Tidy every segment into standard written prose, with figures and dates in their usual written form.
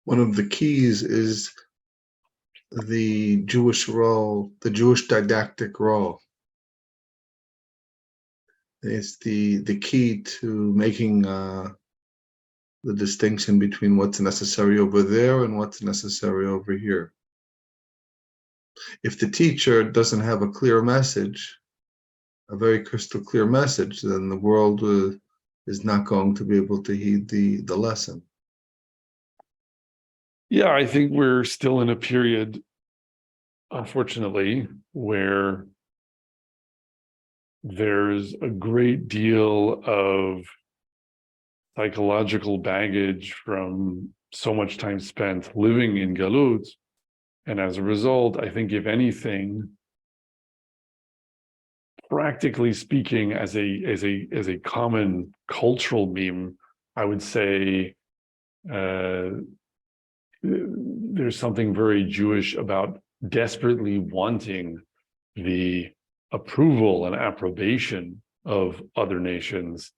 one of the keys is the Jewish role, the Jewish didactic role. It's the key to making the distinction between what's necessary over there and what's necessary over here. If the teacher doesn't have a clear message, a very crystal clear message, then the world is not going to be able to heed the lesson. Yeah, I think we're still in a period, unfortunately, where there's a great deal of psychological baggage from so much time spent living in Galut. And as a result, I think if anything, practically speaking, as a common cultural meme, I would say there's something very Jewish about desperately wanting the approval and approbation of other nations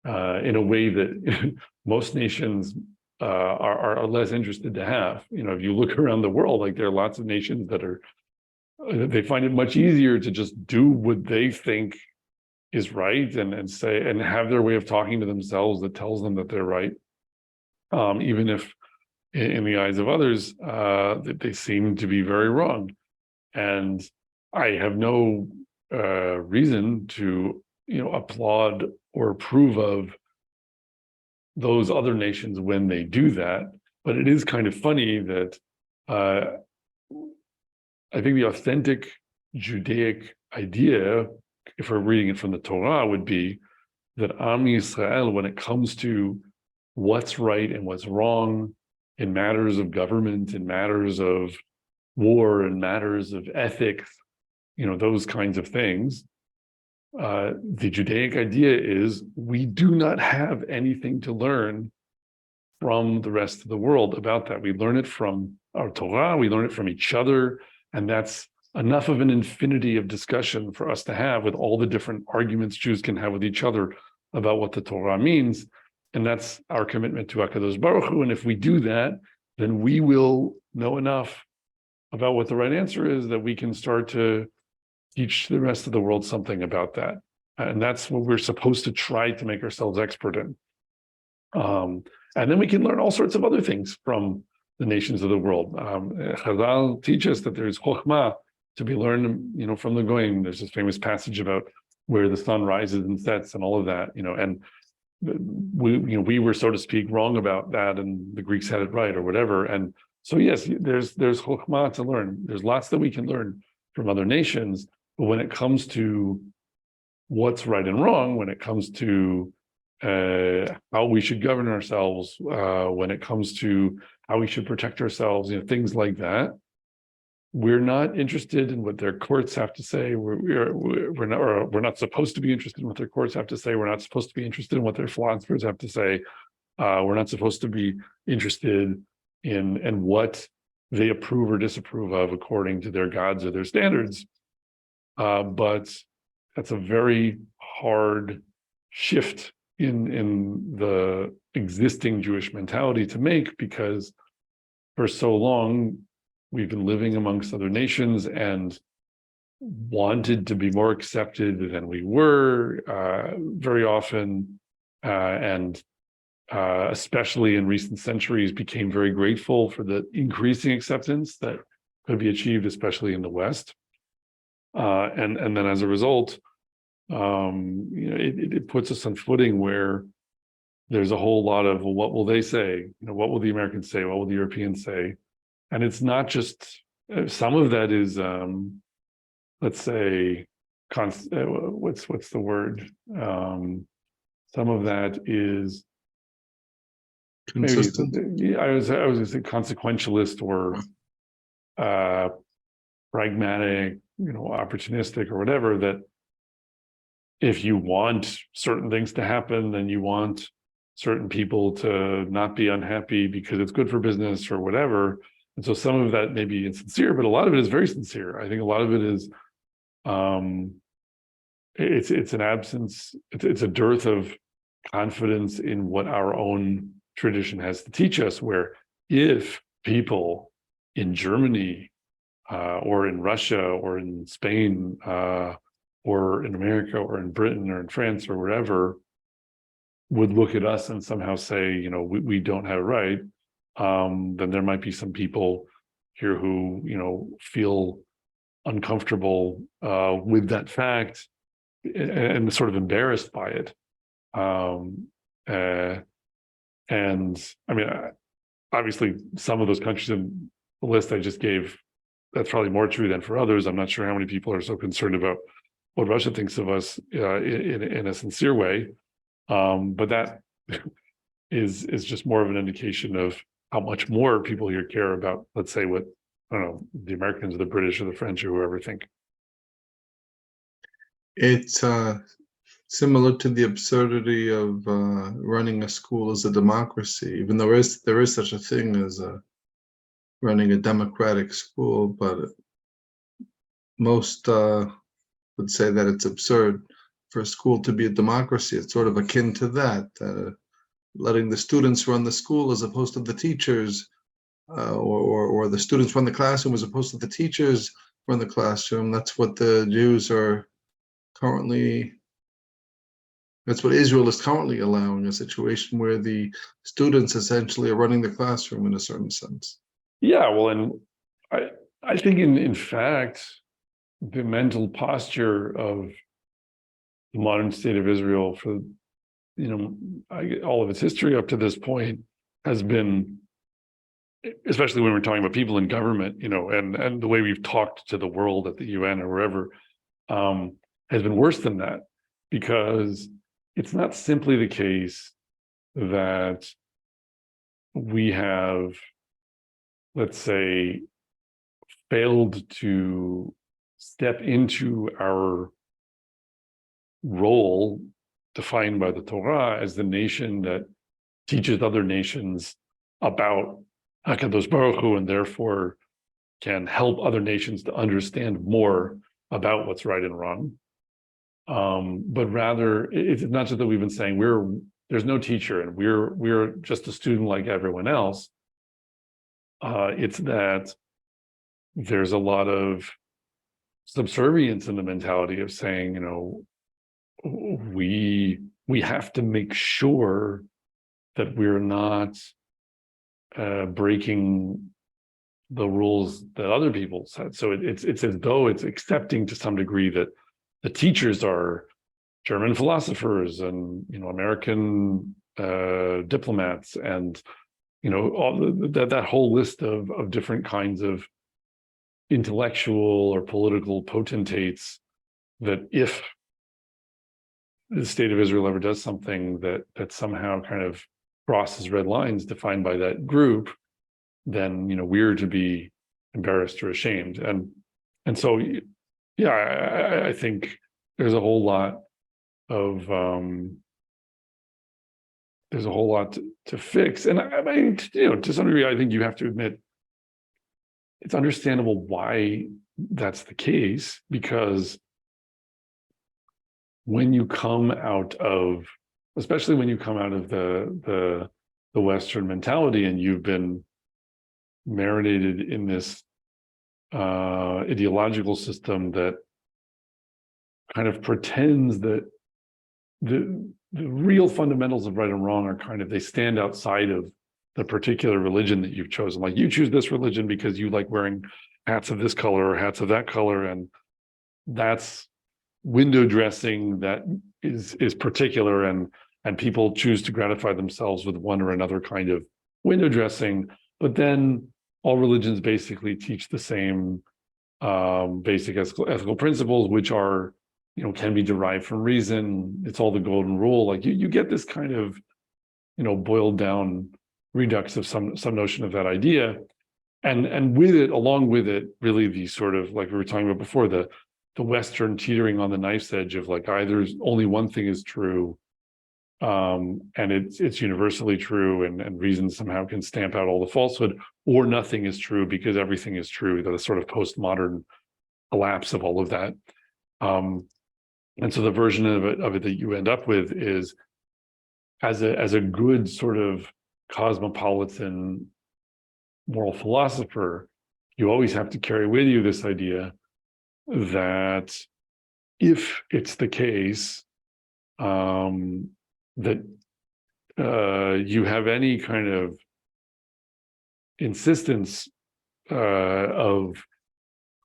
in a way that most nations are less interested to have. You know, if you look around the world, like there are lots of nations that they find it much easier to just do what they think is right and say and have their way of talking to themselves that tells them that they're right, even if in the eyes of others that they seem to be very wrong. And I have no reason to applaud or approve of those other nations when they do that, but it is kind of funny that I think the authentic Judaic idea, if we're reading it from the Torah, would be that Am Yisrael, when it comes to what's right and what's wrong in matters of government, in matters of war, in matters of ethics, those kinds of things, the Judaic idea is we do not have anything to learn from the rest of the world about that. We learn it from our Torah, we learn it from each other, and that's enough of an infinity of discussion for us to have with all the different arguments Jews can have with each other about what the Torah means. And that's our commitment to HaKadosh Baruch Hu. And if we do that, then we will know enough about what the right answer is that we can start to teach the rest of the world something about that. And that's what we're supposed to try to make ourselves expert in. And then we can learn all sorts of other things from the nations of the world. Chazal teach us that there's chokhmah to be learned, from the goyim. There's this famous passage about where the sun rises and sets and all of that, and we were, so to speak, wrong about that, and the Greeks had it right or whatever. And so, yes, there's chokhmah to learn. There's lots that we can learn from other nations, but when it comes to what's right and wrong, when it comes to how we should govern ourselves, when it comes to how we should protect ourselves, things like that, we're not interested in what their courts have to say. We're not supposed to be interested in what their courts have to say. We're not supposed to be interested in what their philosophers have to say. We're not supposed to be interested in what they approve or disapprove of according to their gods or their standards. But that's a very hard shift in the existing Jewish mentality to make, because for so long we've been living amongst other nations and wanted to be more accepted than we were very often, and especially in recent centuries became very grateful for the increasing acceptance that could be achieved, especially in the West. And then as a result, it puts us on footing where there's a whole lot of, well, what will they say? What will the Americans say? What will the Europeans say? And it's not just, some of that is, let's say, what's the word? Some of that is consistent. Maybe, I was going to say consequentialist or pragmatic, opportunistic or whatever, that if you want certain things to happen, then you want certain people to not be unhappy because it's good for business or whatever. And so some of that may be insincere, but a lot of it is very sincere. I think a lot of it is, it's an absence, it's a dearth of confidence in what our own tradition has to teach us, where if people in Germany or in Russia or in Spain or in America or in Britain or in France or wherever would look at us and somehow say, we don't have it right, then there might be some people here who, feel uncomfortable with that fact and sort of embarrassed by it. And I mean, obviously, some of those countries in the list I just gave, that's probably more true than for others. I'm not sure how many people are so concerned about what Russia thinks of us in a sincere way. But that is just more of an indication of how much more people here care about, let's say, what, I don't know, the Americans or the British or the French or whoever think. It's similar to the absurdity of running a school as a democracy, even though there is such a thing as running a democratic school, but most would say that it's absurd for a school to be a democracy. It's sort of akin to that, letting the students run the school as opposed to the teachers, or the students run the classroom as opposed to the teachers run the classroom. That's what the Jews are currently, that's what Israel is currently allowing, a situation where the students essentially are running the classroom in a certain sense. Yeah, well, and I think in fact, the mental posture of the modern state of Israel for, all of its history up to this point has been, especially when we're talking about people in government, and the way we've talked to the world at the UN or wherever, has been worse than that, because it's not simply the case that we have, let's say, failed to step into our role defined by the Torah as the nation that teaches other nations about HaKadosh Baruch Hu, and therefore can help other nations to understand more about what's right and wrong. But rather, it's not just that we've been saying there's no teacher and we're just a student like everyone else. It's that there's a lot of subservience in the mentality of saying, we have to make sure that we're not breaking the rules that other people set. So it's as though it's accepting to some degree that the teachers are German philosophers and American diplomats and all that whole list of different kinds of intellectual or political potentates, that if the state of Israel ever does something that somehow kind of crosses red lines defined by that group, then we're to be embarrassed or ashamed. And so yeah, I think there's a whole lot of to fix. And I mean, to some degree, I think you have to admit it's understandable why that's the case, because when you come out of, especially when you come out of the Western mentality and you've been marinated in this ideological system that kind of pretends that the real fundamentals of right and wrong are kind of, they stand outside of the particular religion that you've chosen. Like, you choose this religion because you like wearing hats of this color or hats of that color, and that's window dressing that is particular, and people choose to gratify themselves with one or another kind of window dressing. But then all religions basically teach the same basic ethical principles, which are, can be derived from reason. It's all the golden rule. Like you get this kind of, boiled down redux of some notion of that idea. And with it, along with it, really the sort of, like we were talking about before, the Western teetering on the knife's edge of like, either only one thing is true, and it's universally true, and reason somehow can stamp out all the falsehood, or nothing is true because everything is true. The sort of postmodern collapse of all of that. And so the version of it that you end up with is as a good sort of cosmopolitan moral philosopher, you always have to carry with you this idea that if it's the case that you have any kind of insistence of,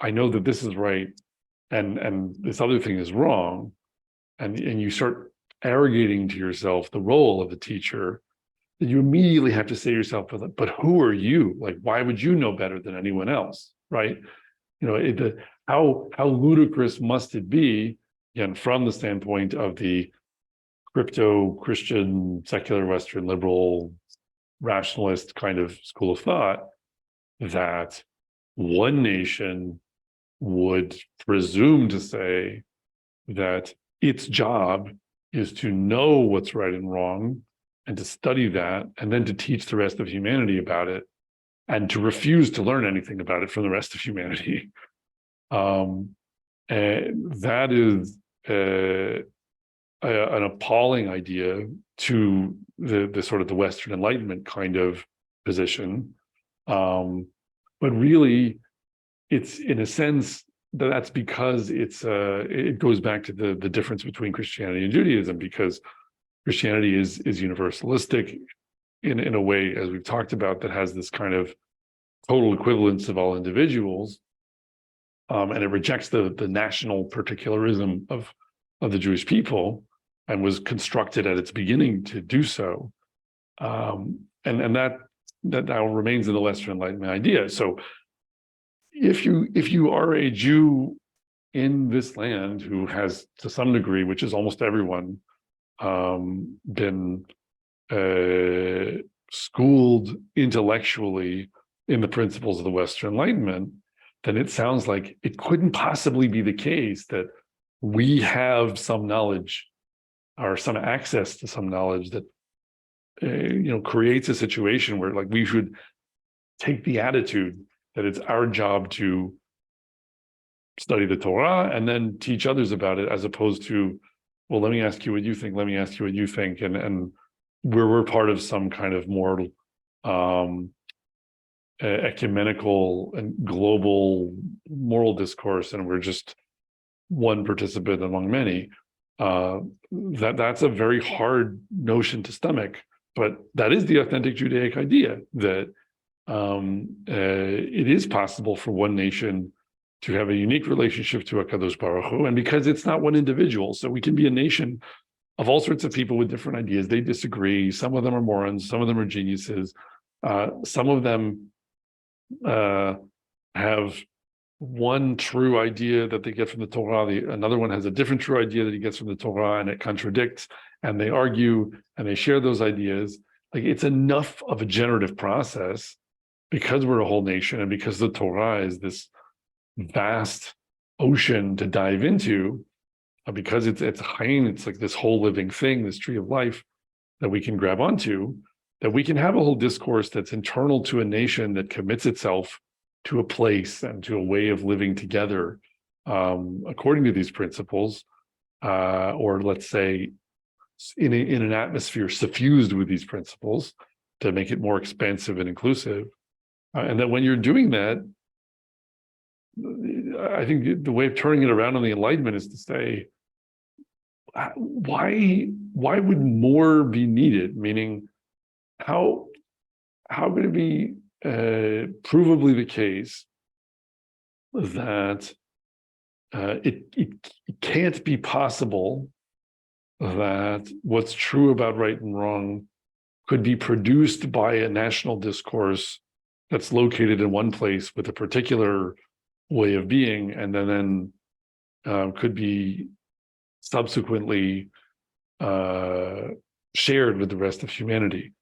I know that this is right and this other thing is wrong, and you start arrogating to yourself the role of a teacher, then you immediately have to say to yourself, but who are you? Like, why would you know better than anyone else, right? How ludicrous must it be, again, from the standpoint of the crypto-Christian, secular, Western, liberal, rationalist kind of school of thought, that one nation would presume to say that its job is to know what's right and wrong and to study that and then to teach the rest of humanity about it and to refuse to learn anything about it from the rest of humanity. That is an appalling idea to the sort of the Western Enlightenment kind of position. But really, it's in a sense that's because it goes back to the difference between Christianity and Judaism, because Christianity is universalistic in a way, as we've talked about, that has this kind of total equivalence of all individuals, and it rejects the national particularism of the Jewish people, and was constructed at its beginning to do so, and that now remains in the Western Enlightenment idea. So if you are a Jew in this land who has, to some degree, which is almost everyone, been schooled intellectually in the principles of the Western Enlightenment, then it sounds like it couldn't possibly be the case that we have some knowledge or some access to some knowledge that creates a situation where, like, we should take the attitude that it's our job to study the Torah and then teach others about it, as opposed to, well, let me ask you what you think, let me ask you what you think, and we're part of some kind of more ecumenical and global moral discourse, and we're just one participant among many. That's a very hard notion to stomach, but that is the authentic Judaic idea, that it is possible for one nation to have a unique relationship to HaKadosh Baruch Hu, and because it's not one individual, so we can be a nation of all sorts of people with different ideas. They disagree. Some of them are morons. Some of them are geniuses. Some of them have one true idea that they get from the Torah. Another one has a different true idea that he gets from the Torah, and it contradicts, and they argue, and they share those ideas. Like, it's enough of a generative process, because we're a whole nation, and because the Torah is this vast ocean to dive into, because it's Hayim, it's like this whole living thing, this tree of life that we can grab onto, that we can have a whole discourse that's internal to a nation that commits itself to a place and to a way of living together according to these principles, or let's say in an atmosphere suffused with these principles to make it more expansive and inclusive. And that when you're doing that, I think the way of turning it around on the Enlightenment is to say, why would more be needed? Meaning, how could it be provably the case that it can't be possible that what's true about right and wrong could be produced by a national discourse that's located in one place with a particular way of being, and then could be subsequently shared with the rest of humanity?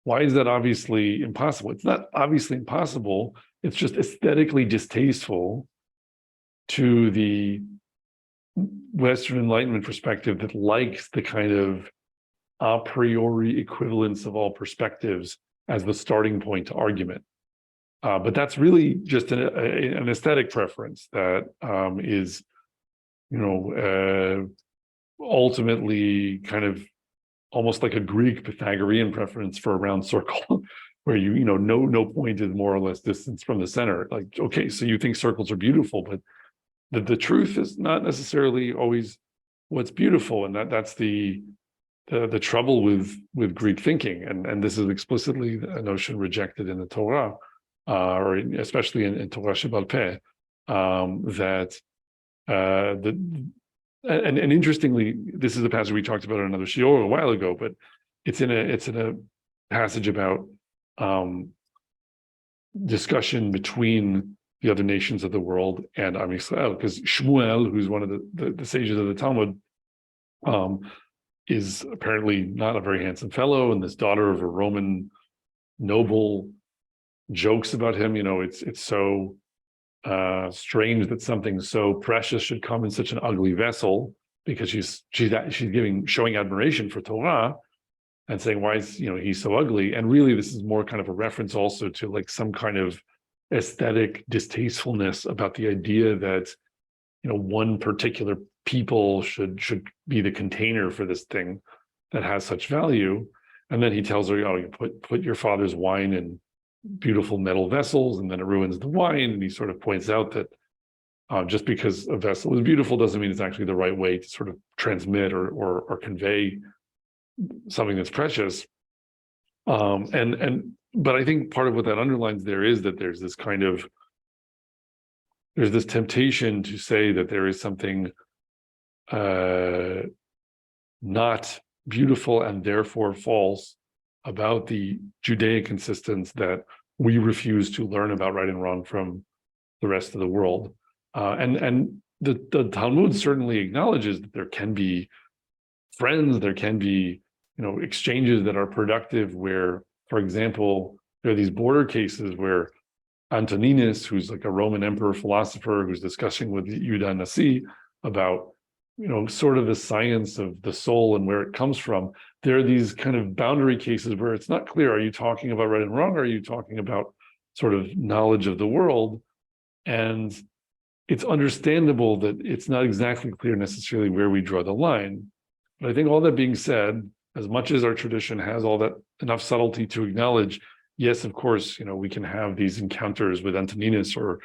Why is that obviously impossible? It's not obviously impossible. It's just aesthetically distasteful to the Western Enlightenment perspective that likes the kind of a priori equivalence of all perspectives as the starting point to argument. But that's really just an aesthetic preference that is, ultimately kind of almost like a Greek Pythagorean preference for a round circle. where no point is more or less distance from the center. Like, okay, so you think circles are beautiful, but the truth is not necessarily always what's beautiful, and that's the trouble with Greek thinking, and this is explicitly a notion rejected in the Torah, or especially in Torah Shebal Peh, and interestingly, this is a passage we talked about in another shiur a while ago, but it's in a passage about discussion between the other nations of the world and Am Yisrael, because Shmuel, who's one of the sages of the Talmud, is apparently not a very handsome fellow, and this daughter of a Roman noble jokes about him. It's so strange that something so precious should come in such an ugly vessel, because she's showing admiration for Torah and saying, why is he's so ugly? And really, this is more kind of a reference also to like some kind of aesthetic distastefulness about the idea that one particular people should be the container for this thing that has such value. And then he tells her, you put your father's wine in beautiful metal vessels, and then it ruins the wine. And he sort of points out that just because a vessel is beautiful doesn't mean it's actually the right way to sort of transmit or convey something that's precious. But I think part of what that underlines there is that there's this temptation to say that there is something not beautiful and therefore false about the Judaic insistence that we refuse to learn about right and wrong from the rest of the world. And the Talmud certainly acknowledges that there can be friends, there can be exchanges that are productive, where, for example, there are these border cases where Antoninus, who's like a Roman emperor philosopher, who's discussing with Yehuda Nasi about sort of the science of the soul and where it comes from. There are these kind of boundary cases where it's not clear, are you talking about right and wrong, or are you talking about sort of knowledge of the world? And it's understandable that it's not exactly clear necessarily where we draw the line. But I think all that being said, as much as our tradition has all that enough subtlety to acknowledge, yes, of course, we can have these encounters with Antoninus or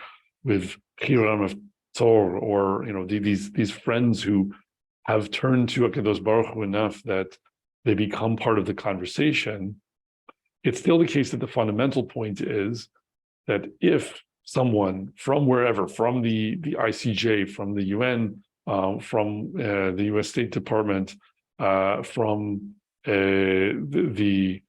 with Hiram of Tor, or these friends who have turned to Akadosh Baruch Hu enough that they become part of the conversation. It's still the case that the fundamental point is that if someone from wherever, from the ICJ, from the UN, from the US State Department, from the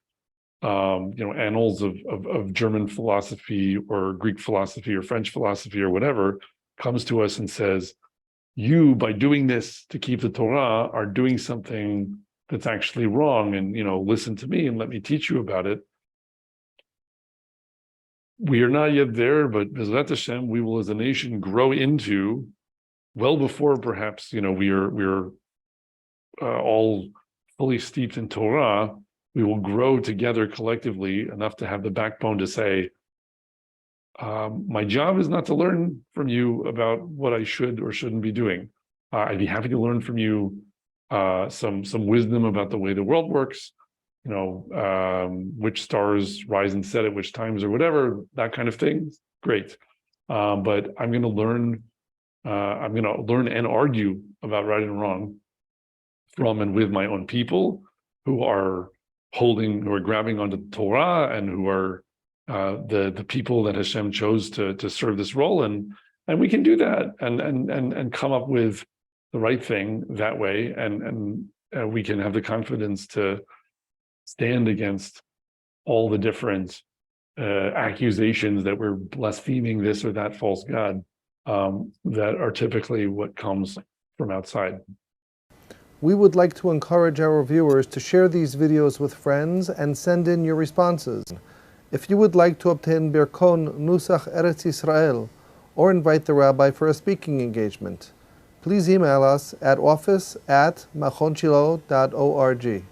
annals of German philosophy or Greek philosophy or French philosophy or whatever, comes to us and says, you, by doing this to keep the Torah, are doing something that's actually wrong, and listen to me and let me teach you about it. We are not yet there, but B'ezrat Hashem, we will as a nation grow into, well before perhaps we're all fully steeped in Torah, we will grow together collectively enough to have the backbone to say, my job is not to learn from you about what I should or shouldn't be doing. I'd be happy to learn from you some wisdom about the way the world works, which stars rise and set at which times or whatever, that kind of thing. Great. But I'm going to learn and argue about right and wrong from and with my own people who are grabbing onto the Torah and who are the people that Hashem chose to serve this role, and we can do that and come up with the right thing that way, and we can have the confidence to stand against all the different accusations that we're blaspheming this or that false god that are typically what comes from outside. We would like to encourage our viewers to share these videos with friends and send in your responses. If you would like to obtain Birkon Nusach Eretz Yisrael or invite the rabbi for a speaking engagement, please email us at office@machonshilo.org.